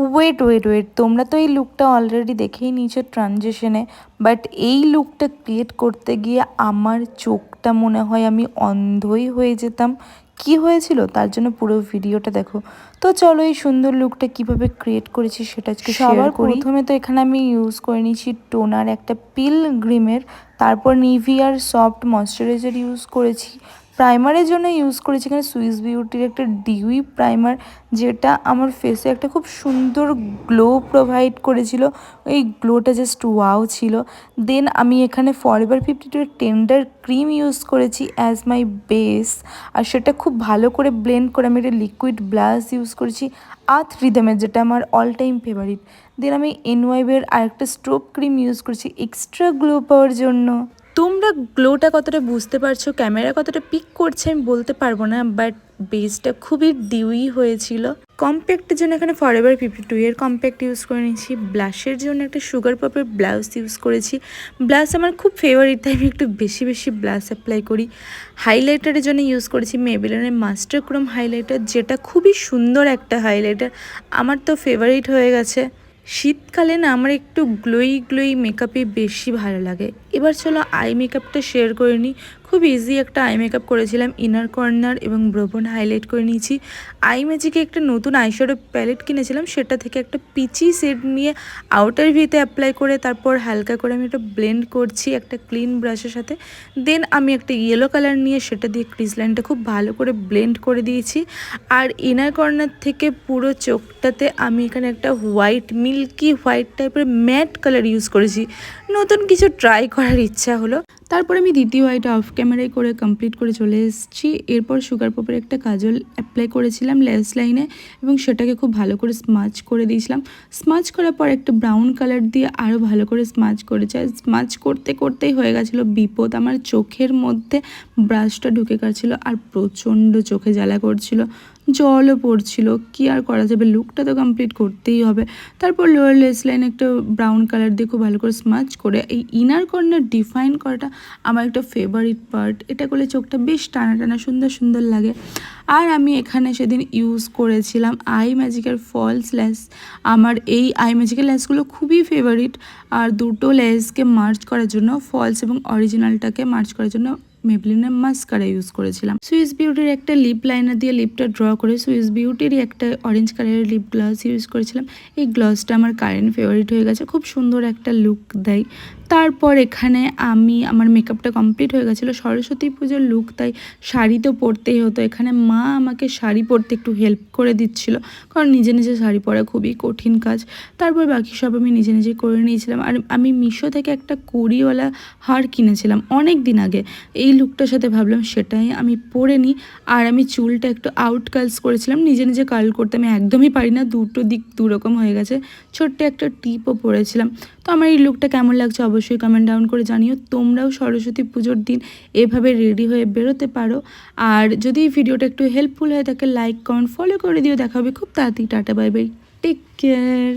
Wait তোমরা তো এই লুকটা অলরেডি দেখেই নিয়েছো ট্রানজিশনে, বাট এই লুকটা ক্রিয়েট করতে গিয়ে আমার চোখটা মনে হয় আমি অন্ধই হয়ে যেতাম। কি হয়েছিল তার জন্য পুরো ভিডিওটা দেখো। তো চলো এই সুন্দর লুকটা কিভাবে ক্রিয়েট করেছি সেটা আজকে সবার প্রথমে তো এখানে আমি ইউজ করে নিয়েছি টোনার একটা পিলগ্রিমের, তারপর নিভিয়ার সফট ময়শ্চারাইজার ইউজ করেছি। প্রাইমারের জন্য ইউজ করেছি এখানে সুইস বিউটির একটা ডিউই প্রাইমার, যেটা আমার ফেসে একটা খুব সুন্দর গ্লো প্রোভাইড করেছিল। এই গ্লোটা জাস্ট ওয়াও ছিল। দেন আমি এখানে ফরএভার 52 টেন্ডার ক্রিম ইউজ করেছি অ্যাজ মাই বেস, আর সেটা খুব ভালো করে ব্লেন্ড করে আমি একটা লিকুইড ব্লাশ ইউজ করেছি আর্থ রিদমের, যেটা আমার অল টাইম ফেভারিট। দেন আমি এনওয়াইবের আরেকটা স্ট্রোব ক্রিম ইউজ করেছি এক্সট্রা গ্লো পাওয়ার জন্য। তোমরা গ্লোটা কতটা বুঝতে পারছো, ক্যামেরা কতটা পিক করছে আমি বলতে পারবো না, বাট বেসটা খুবই ডিউই হয়েছিল। কম্প্যাক্টের জন্য এখানে ফরএভার 52 এর কম্প্যাক্ট ইউজ করে নিয়েছি। ব্লাশের জন্য একটা সুগার পপের ব্লাউজ ইউজ করেছি। ব্লাশ আমার খুব ফেভারিট, তাই আমি একটু বেশি ব্লাশ অ্যাপ্লাই করি। হাইলাইটারের জন্য ইউজ করেছি মেবেলিনের মাস্টার ক্রোম হাইলাইটার, যেটা খুবই সুন্দর একটা হাইলাইটার, আমার তো ফেভারিট হয়ে গেছে। শীতকালে না আমার একটু গ্লোই মেকআপই বেশি ভালো লাগে। এবার চলো আই মেকআপটা শেয়ার করে নিই। খুব ইজি একটা আই মেকআপ করেছিলাম, ইনার কর্নার এবং ব্রোবন হাইলাইট করে নিয়েছি। আই ম্যাজিকে একটা নতুন আইশ্যাডো প্যালেট কিনেছিলাম, সেটা থেকে একটা পিচি শেড নিয়ে আউটার ভিতে অ্যাপ্লাই করে তারপর হালকা করে আমি এটা ব্লেন্ড করছি একটা ক্লিন ব্রাশের সাথে। দেন আমি একটা ইয়েলো কালার নিয়ে সেটা দিয়ে ক্রিজ লাইনটা খুব ভালো করে ব্লেন্ড করে দিয়েছি। আর ইনার কর্নার থেকে পুরো চোখটাতে আমি এখানে একটা মিল্কি হোয়াইট টাইপের ম্যাট কালার ইউজ করেছি। নতুন কিছু ট্রাই করার ইচ্ছা হলো। তারপরে আমি দ্বিতীয় আইটা অফ ক্যামেরায় করে কমপ্লিট করে চলে এসেছি। এরপর সুগার পপের একটা কাজল অ্যাপ্লাই করেছিলাম লেস লাইনে এবং সেটাকে খুব ভালো করে স্মাচ করে দিয়েছিলাম। স্মাচ করার পর একটা ব্রাউন কালার দিয়ে আরও ভালো করে স্মাচ করেছে। স্মাচ করতেই হয়ে গেছিলো বিপদ, আমার চোখের মধ্যে ব্রাশটা ঢুকে গেছিলো আর প্রচণ্ড চোখে জ্বালা করছিল, জলও পড়ছিল। কি আর করা যাবে, লুকটা তো কমপ্লিট করতেই হবে। তারপর লোয়ার লেস লাইন একটা ব্রাউন কালার দিয়ে খুব ভালো করে স্মাচ করে এই ইনার কর্নার ডিফাইন করাটা আমার একটা ফেভারিট পার্ট। এটা করলে চোখটা বেশ টানা সুন্দর লাগে। আর আমি এখানে সেদিন ইউজ করেছিলাম আই ম্যাজিকের ফলস ল্যাস। আমার এই আই ম্যাজিকের ল্যাসগুলো খুবই ফেভারিট, আর দুটো ল্যাসকে মার্চ করার জন্য ফলস এবং অরিজিনালটাকে মার্চ করার জন্য মেবলিনের মাস্কারা ইউজ করেছিলাম। সুইস বিউটির একটা লিপ লাইনার দিয়ে লিপটা ড্র করে সুইস বিউটিরই একটা অরেঞ্জ কালারের লিপ গ্লস ইউজ করেছিলাম। এই গ্লসটা আমার কারেন্ট ফেভারিট হয়ে গেছে, খুব সুন্দর একটা লুক দেয়। তারপর এখানে আমার মেকআপটা কমপ্লিট হয়ে গেছিলো, সরস্বতী পুজোর লুক, তাই শাড়ি তো পরতেই হতো। এখানে মা আমাকে শাড়ি পরতে একটু হেল্প করে দিচ্ছিল, কারণ নিজে শাড়ি পরা খুবই কঠিন কাজ। তারপর বাকি সব আমি নিজে করে নিয়েছিলাম। আর আমি মিশো থেকে একটা কড়িওয়ালা হার কিনেছিলাম অনেক দিন আগে, এই লুকটার সাথে ভাবলাম সেটাই আমি পরে নিই। আর আমি চুলটা একটু আউট কার্লস করেছিলাম, নিজে কার্ল করতে আমি একদমই পারি না, দুটো দিক দুরকম হয়ে গেছে। ছোট্ট একটা টিপও পরেছিলাম। তো আমার এই লুকটা কেমন লাগছে অবশ্যই কমেন্ট ডাউন করে জানিও। তোমরাও সরস্বতী পুজোর দিন এভাবে রেডি হয়ে বেরোতে পারো। আর যদি এই ভিডিওটা একটু হেল্পফুল হয়ে থাকে লাইক কমেন্ট ফলো করে দিও। দেখা হবে খুব তাড়াতাড়ি। Tata bye bye, take care.